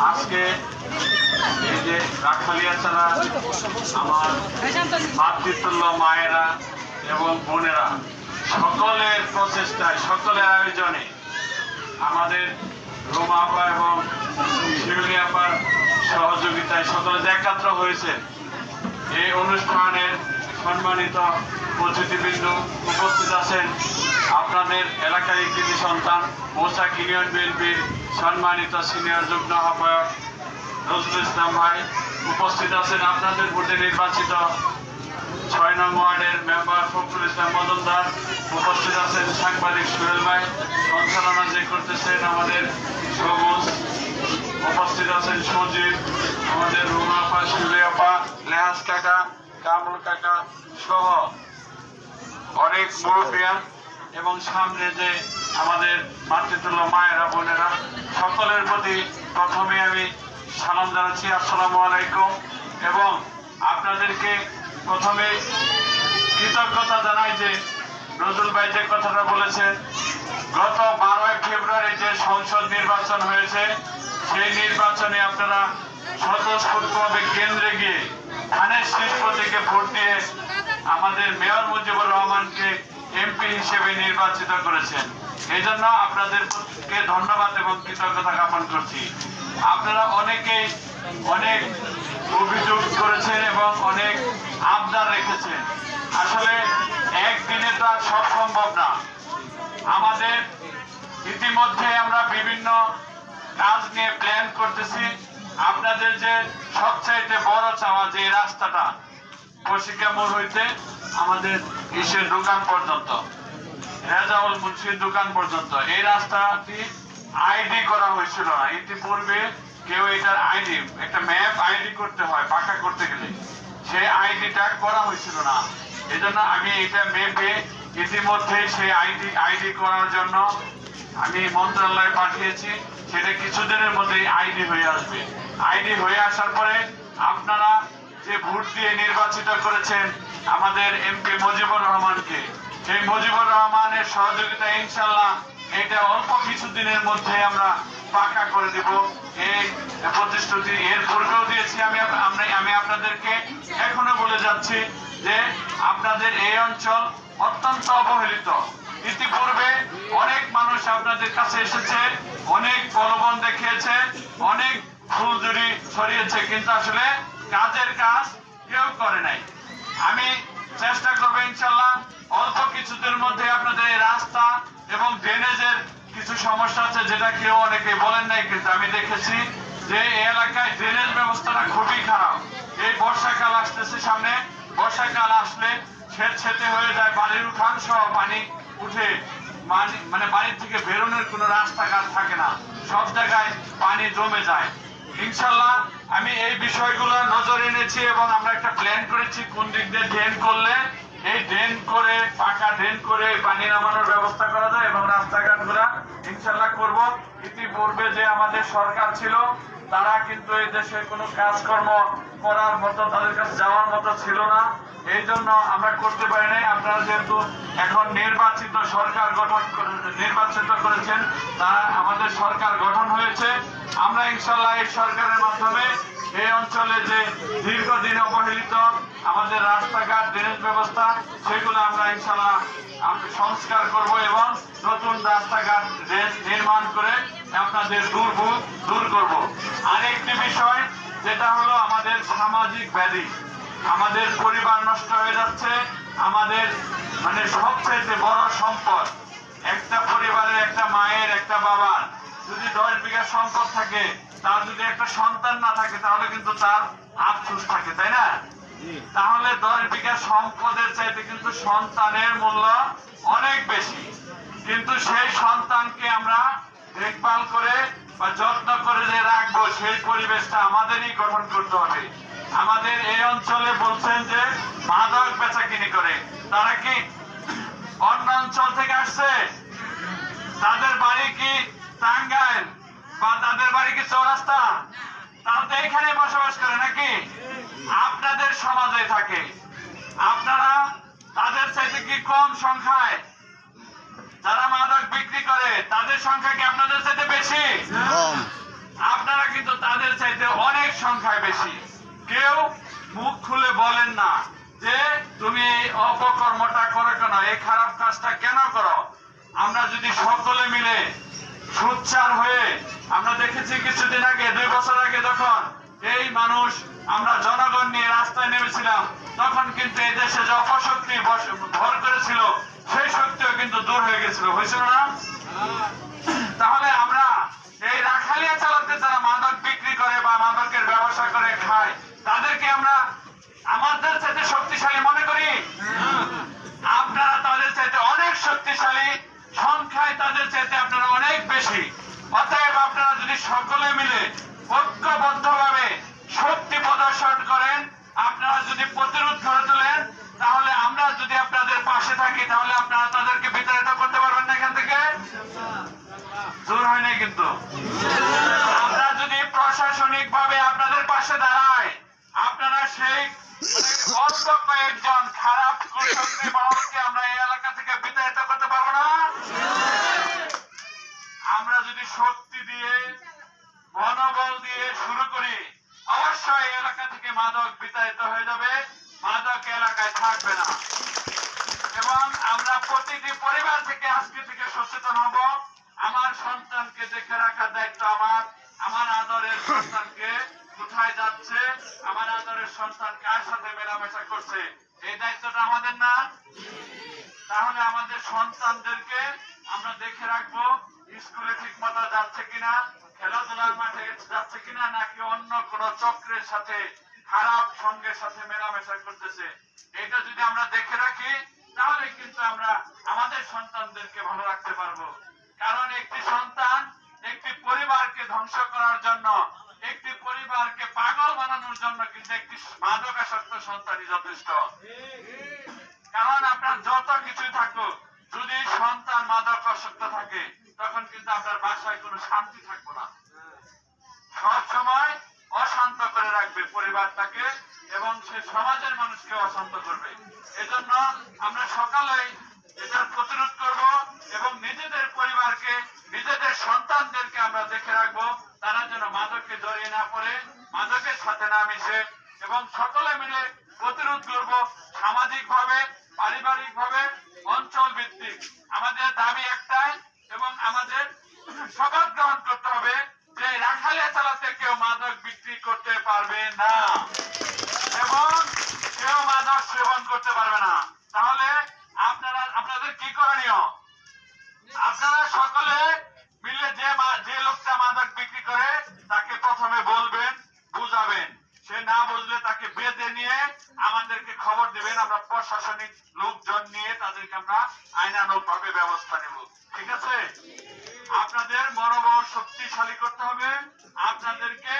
আজকে এই যে রাখালিয়াছাড়া আমার মাতৃতুল্য মায়েরা এবং বোনেরা সকলের প্রচেষ্টায়, সকলের আয়োজনে আমাদের রোমা আপা এবং শিউলি আপার সহযোগিতায় সকলে একাত্র হয়েছে। এই অনুষ্ঠানের সম্মানিত অতিথিবৃন্দ উপস্থিত আছেন আপনাদের এলাকার কৃতি সন্তান মোসাক ইউনিয়ন বিএনপির সম্মানিত সিনিয়র যুগ্ম আহ্বায়ক নজরুল ইসলাম ভাই, উপস্থিত আছেন আপনাদের ভোটে নির্বাচিত ৬ নং ওয়ার্ডের মেম্বার ফখরুল ইসলাম মজুমদার, উপস্থিত আছেন সাংবাদিক সোহেল ভাই, সঞ্চালনা যে করতেছেন আমাদের সবুজ, উপস্থিত আছেন সজীব, আমাদের রুমা আপা, শিউলি আপা, লেহাজ কাকা, কামরুল কাকা সহ অনেক মুরব্বিয়ান এবং সামনে যে আমাদের মাতৃতুল্য মায়েরা বোনেরা সকলের প্রতি প্রথমে আমি সালাম জানাচ্ছি, আসসালামু আলাইকুম। এবং আপনাদেরকে প্রথমে কৃতজ্ঞতা জানাই যে নজরুল ভাই যে কথাটা বলেছেন, গত 12 ফেব্রুয়ারি যে সংসদ নির্বাচন হয়েছে সেই নির্বাচনে আপনারা স্বতঃস্ফূর্তভাবে কেন্দ্রে গিয়ে ধানের শীষ প্রতীকে ভোট দিয়ে আমাদের মেয়র মুজিবুর রহমানকে এমপি হিসেবে নির্বাচিত করেছেন। এই জন্য আপনাদেরকে ধন্যবাদ এবং কৃতজ্ঞতা জ্ঞাপন করছি। আপনারা অনেকেই অনেক অভিযোগ করেছেন এবং অনেক আবদার রেখেছেন। আসলে একদিনে তো আর সব সম্ভব না। আমাদের ইতিমধ্যে আমরা বিভিন্ন কাজ নিয়ে প্ল্যান করতেছি। আপনাদের যে সবচাইতে বড় চাওয়া যে রাস্তাটা কশিকা মোড় হইতে আমাদের ইসের দোকান পর্যন্ত, রেজাউল মুন্সির দোকান পর্যন্ত, এই রাস্তাটি আইডি করা হয়েছিল না। ইতিপূর্বে কেউ এটার আইডি, একটা ম্যাপ আইডি করতে হয় পাকা করতে গেলে, সেই আইডিটা করা হয়েছিল না। এই জন্য আমি এটা ম্যাপে ইতিমধ্যে সেই আইডি করার জন্য আমি মন্ত্রণালয়ে পাঠিয়েছি। সেটা কিছুদিনের মধ্যেই আইডি হয়ে আসবে। আইডি হয়ে আসার পরে আপনারা যে ভোট দিয়ে নির্বাচিত করেছেন আমাদের এমপি মুজিবুর রহমানকে, সেই মুজিবুর রহমানের সহযোগিতা ইনশাল্লাহ এটা অল্প কিছুদিনের মধ্যে আমরা পাকা করে দেব। এই প্রতিশ্রুতি এর পূর্বেও দিয়েছি। আমি আপনাদেরকে এখনো বলে যাচ্ছি যে আপনাদের এই অঞ্চল অত্যন্ত অবহেলিত। ইতিপূর্বে অনেক মানুষ আপনাদের কাছে এসেছে, অনেক প্রলোভন দেখিয়েছে, অনেক ফুলঝুরি ছড়িয়েছে, কিন্তু আসলে কাজের কাজ কেউ করে নাই। আমি চেষ্টা করবো ইনশাল্লাহ অল্প কিছুদিনের মধ্যে আপনাদের এই রাস্তা এবং ড্রেনেজের কিছু সমস্যা আছে যেটা কেউ অনেকে বলেন নাই, কিন্তু আমি দেখেছি যে এই এলাকায় ড্রেনেজ ব্যবস্থাটা খুবই খারাপ। এই বর্ষাকাল আসতেছে সামনে, বর্ষাকাল আসলে সেচেতে হয়ে যায়, বাড়ির উঠান সহ পানি উঠে মানে বাড়ির থেকে বেরোনোর কোনো রাস্তাঘাট থাকে না, সব জায়গায় পানি জমে যায়। ইনশাল্লাহ আমি এই বিষয়গুলো নজরে এনেছি এবং আমরা একটা প্ল্যান করেছি কোন দিক দিয়ে ড্রেন করলে এই ড্রেন করে পাকা ড্রেন করে পানি নামানোর ব্যবস্থা করা যায় এবং রাস্তাঘাটগুলা ইনশাল্লাহ করব। ইতিপূর্বে যে আমাদের সরকার ছিল তারা কিন্তু এই দেশে কোনো কাজকর্ম করার মতো, তাদের কাছে যাওয়ার মতো ছিল না, এই জন্য আমরা করতে পারি নাই। আপনারা যেহেতু এখন নির্বাচিত সরকার নির্বাচিত করেছেন, তারা আমাদের সরকার গঠন হয়েছে, আমরা ইনশাল্লাহ এই সরকারের মাধ্যমে এই অঞ্চলে যে দীর্ঘদিন অবহেলিত আমাদের রাস্তাঘাট ড্রেনেজ ব্যবস্থা সেগুলো আমরা ইনশাল্লাহ সংস্কার করব এবং নতুন রাস্তাঘাট নির্মাণ করে আপনাদের দুর্ভোগ দূর করব। আরেকটি বিষয় যেটা হলো আমাদের সামাজিক ব্যাধি, আমাদের পরিবার নষ্ট হয়ে যাচ্ছে। আমাদের মানে সবচেয়ে বড় সম্পদ একটা পরিবারের, একটা মায়ের, একটা বাবার যদি 10 বিঘা সম্পদ থাকে, তার যদি একটা সন্তান না থাকে তাহলে কিন্তু তার আফসোস থাকে, তাই না? তাহলে 10 বিঘা সম্পদের চাইতে কিন্তু সন্তানের মূল্য অনেক বেশি। কিন্তু সেই সন্তানকে আমরা দেখভাল করে বা যত্ন করে যে রাখবো সেই পরিবেশটা আমাদেরই গঠন করতে হবে। আমাদের এই অঞ্চলে বলছেন যে মাদক বেচাকিনি করে, তারা কি অন্য অঞ্চল থেকে আসছে? তাদের বাড়ি কি টাঙ্গাইল বা তাদের বাড়ি কি চৌরাস্তা? তারা তো এখানে বসবাস করে নাকি? আপনাদের সমাজে থাকে, আপনারা তাদের চাইতে কি কম সংখ্যায় করে তাদের সংখ্যা কি আপনাদের চাইতে বেশি? কম। আপনারা কিন্তু তাদের চাইতে অনেক সংখ্যায় বেশি। কেউ মুখ খুলে বলেন না যে তুমি এই অপকর্মটা করো কেন, এই খারাপ কাজটা কেন করো। আমরা যদি সকলে মিলে সোচ্চার হয়ে, আমরা দেখেছি কিছুদিন আগে, 2 বছর আগে যখন এই মানুষ আমরা জনগণ নিয়ে রাস্তায় নেমেছিলাম, তখন কিন্তু এই দেশে যে অপশক্তি ভর করেছিল সেই শক্তিও কিন্তু দূর হয়ে গেছিল, হয়েছিল না? তাহলে আমরা এই রাখালিয়া চালাতে যারা মাদক বিক্রি করে বা মাদকের ব্যবসা করে খায়, তাদেরকে আমরা আমাদের চাইতে শক্তিশালী মনে করি? আপনারা তাদের চাইতে অনেক শক্তিশালী, সংখ্যায় তাদের চাইতে আপনারা অনেক বেশি। অতএব আপনারা যদি সকলে মিলে ঐক্যবদ্ধভাবে শক্তি প্রদর্শন করেন, আপনারা যদি প্রতিরোধ করে তোলেন, তাহলে আমরা যদি আপনাদের পাশে থাকি, তাহলে আপনারা তাদেরকে বিতাড়িত করতে পারবেন না এখান থেকে। দূর হয় নাই কিন্তু। আমরা যদি প্রশাসনিক ভাবে আপনাদের পাশে দাঁড়াই, আপনারা সেই অল্প কয়েকজন খারাপ কুশক্তি মহলকে আমরা এই এলাকা থেকে বিতাড়িত করতে পারবো না। আমরা যদি শক্তি দিয়ে, মনোবল দিয়ে শুরু করি, অবশ্যই এই এলাকা থেকে মাদক বিতাড়িত হয়ে যাবে, মাদক এলাকায় থাকবে না। এবং আমরা প্রতিটি পরিবার থেকে আজকে থেকে সচেতন হব। আমার সন্তানকে দেখে রাখার দায়িত্ব আমার। আমার আদরের সন্তানকে কোথায় যাচ্ছে, আমার আদরের সন্তান কার সাথে মেলামেশা করছে, এই দায়িত্বটা আমাদের না? তাহলে আমাদের সন্তানদেরকে আমরা দেখে রাখবো, স্কুলে ঠিক মতো যাচ্ছে কিনা, খেলাধুলার মাঠে যাচ্ছে কিনা, নাকি অন্য কোন চক্রের সাথে, খারাপ সঙ্গের সাথে মেলামেশা করতেছে। এটা যদি আমরা দেখে রাখি, তাহলে কিন্তু আমরা আমাদের সন্তানদেরকে ভালো রাখতে পারবো। কারণ একটি সন্তান একটি পরিবারকে ধ্বংস করার জন্য, একটি পরিবারকে পাগল বানানোর জন্য কিন্তু একটি মাদকাসক্ত সন্তানই যথেষ্ট। কারণ আপনার যত কিছুই থাকুক, যদি সন্তান মাদকাসক্ত থাকে, তখন কিন্তু আপনার বাসায় কোনো শান্তি থাকবে না। সব সময় অশান্ত করে রাখবে পরিবারটাকে, এবং সে সমাজের মানুষকে অশান্ত করবে। এজন্য আমরা সকালেই এটার প্রতিরোধ করব এবং নিজেদের পরিবারকে, নিজেদের সন্তানদেরকে আমরা দেখে রাখবো, তারা যেন মাদকে জড়িয়ে না পড়ে, মাদকের সাথে না মিশে, এবং সকলে মিলে প্রতিরোধ করব সামাজিক ভাবে, পারিবারিক ভাবে, অঞ্চল ভিত্তিক। আমাদের দাবি একটাই, এবং আমাদের শপথ গ্রহণ করতে হবে যে রাখালিয়া চালাতে কেউ মাদক বিক্রি করতে পারবে না এবং কেউ মাদক সেবন করতে পারবে না। তাহলে আপনাদের কি করণীয়? আপনারা সকলে মিলে যে লোকটা মাদক বিক্রি করে তাকে প্রথমে বলবেন, বুঝাবেন। সে না বুঝলে তাকে বেঁধে নিয়ে আমাদেরকে খবর দিবেন, আমরা প্রশাসনিক লোকজন নিয়ে তাদেরকে আমরা আইনানুগ ভাবে ব্যবস্থা নেব। ঠিক আছে? আপনাদের মনোবল শক্তিশালী করতে হবে, আপনাদেরকে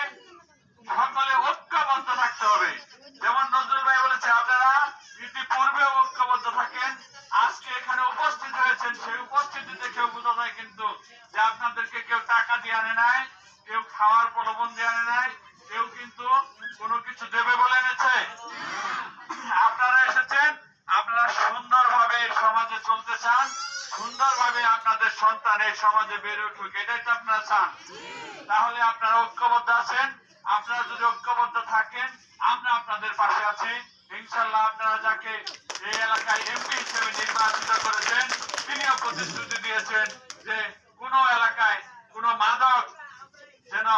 সকলে ঐক্যবদ্ধ থাকতে হবে। যেমন নজরুল ভাই বলেছে, আপনারা ইতিপূর্বে ঐক্যবদ্ধ থাকেন, আজকে এখানে উপস্থিত হয়েছেন, সেই উপস্থিতি দেখেও বোঝা যায় কিন্তু যে আপনাদেরকে কেউ টাকা দিয়ে আনে নাই, কেউ খাওয়ার প্রলোভন দিয়ে আনে নাই, কেউ কিন্তু কোনো কিছু দেবে বলে এনেছে। আপনারা এসেছেন, আপনারা সুন্দরভাবে সমাজে চলতে চান, সুন্দরভাবে আপনাদের সন্তান এই সমাজে বেড়ে উঠুক, এটাই তো আপনারা চান। তাহলে আপনারা ঐক্যবদ্ধ আছেন। আপনারা যদি ঐক্যবদ্ধ থাকেন, আমরা আপনাদের পাশে আছি ইনশাল্লাহ। আপনারা যাকে এই এলাকায় এমপি হিসেবে নির্বাচিত করেছেন, তিনিও প্রতিশ্রুতি দিয়েছেন যে কোন এলাকায় কোন মাদক যেন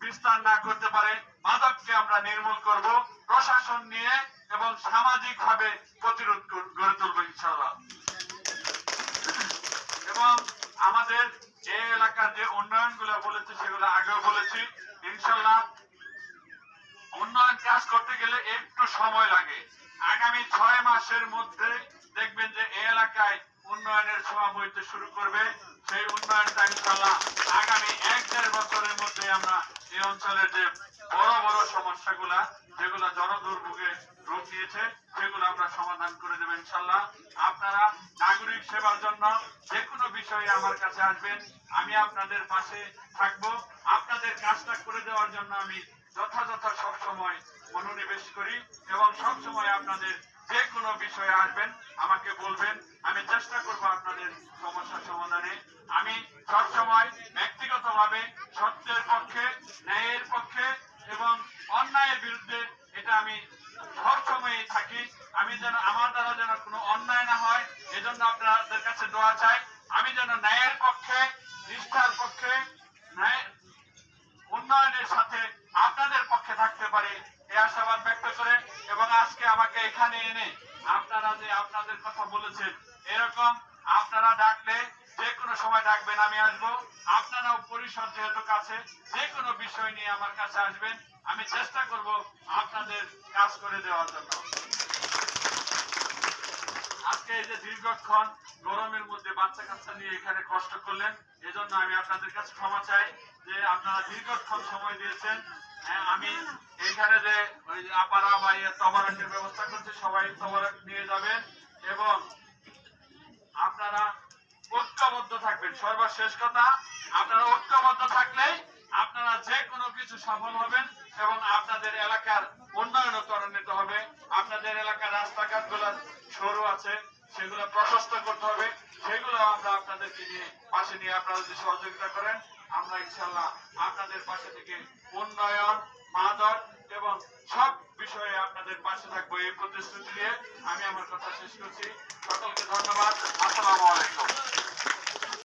বিস্তার না করতে পারে, মাদককে আমরা নির্মূল করব প্রশাসন নিয়ে এবং সামাজিক ভাবে প্রতিরোধ গড়ে তুলব ইনশাল্লাহ। এবং আমাদের এই এলাকার যে উন্নয়ন গুলো বলেছে, সেগুলো আগেও বলেছি, ইনশাল্লাহ উন্নয়ন কাজ করতে গেলে একটু সময় লাগে। আগামী 6 মাসের মধ্যে দেখবেন যে এই এলাকায় উন্নয়নের ছোঁয়া বইতে শুরু করবে। সেই উন্নয়নটা ইনশাল্লাহ আগামী 1-1.5 বছরের মধ্যে আমরা এই অঞ্চলের যে বড় বড় সমস্যাগুলা, যেগুলো জনদুর্ভোগে রূপ দিয়েছে, সেগুলো আমরা সমাধান করে দেবেন ইনশাল্লাহ। আপনারা নাগরিক সেবার জন্য যে কোনো বিষয়ে আমার কাছে আসবেন, আমি আপনাদের পাশে থাকবো। আপনাদের কাজটা করে দেওয়ার জন্য আমি যথাযথ সবসময় মনোনিবেশ করি এবং সবসময় আপনাদের যে কোনো বিষয়ে আসবেন, আমাকে বলবেন, আমি চেষ্টা করব আপনাদের সমস্যা সমাধানে। আমি দোয়া চাই, আমি যেন ন্যায়ের পক্ষে, নিষ্ঠার পক্ষে, ন্যায় উন্নয়নের সাথে আপনাদের পক্ষে থাকতে পারি এই আশাবাদ ব্যক্ত করে, এবং আজকে আমাকে এখানে এনে আপনারা যে আপনাদের কথা বলেছেন, এরকম আপনারা ডাকলে যে কোনো সময় ডাকবেন, আমি আসবো। আপনারাও পরিসর যেহেতু কাছে, যে কোনো বিষয় নিয়ে আমার কাছে আসবেন, আমি চেষ্টা করব আপনাদের কাজ করে দেওয়ার জন্য। আজকে এই যে দীর্ঘক্ষণ গরমের মধ্যে বাচ্চা কাচ্চা নিয়ে এখানে কষ্ট করলেন, এজন্য আমি আপনাদের কাছে ক্ষমা চাই যে আপনারা দীর্ঘক্ষণ সময় দিয়েছেন। আমি এখানে যে ওই আপারা বা তবারকের ব্যবস্থা করছি, সবাই তবারক নিয়ে যাবেন এবং আপনারা ঐক্যবদ্ধ থাকবেন। সর্বশেষ কথা, আপনারা ঐক্যবদ্ধ থাকলেই আপনারা যে কোনো কিছু সফল হবেন এবং আপনাদের এলাকার উন্নয়ন ত্বরান্বিত হবে। আপনাদের এলাকার রাস্তাঘাট গুলো সরু আছে, সেগুলো প্রশস্ত করতে হবে, সেগুলো আমরা আপনাদেরকে নিয়ে পাশে নিয়ে আপনারা যদি সহযোগিতা করেন, আমরা ইনশাল্লাহ আপনাদের পাশে থেকে উন্নয়ন, মাদক এবং সব বিষয়ে আপনাদের পাশে থাকবো এই প্রতিশ্রুতি দিয়ে আমি আমার কথা শেষ করছি। সকলকে ধন্যবাদ। আসসালামু আলাইকুম।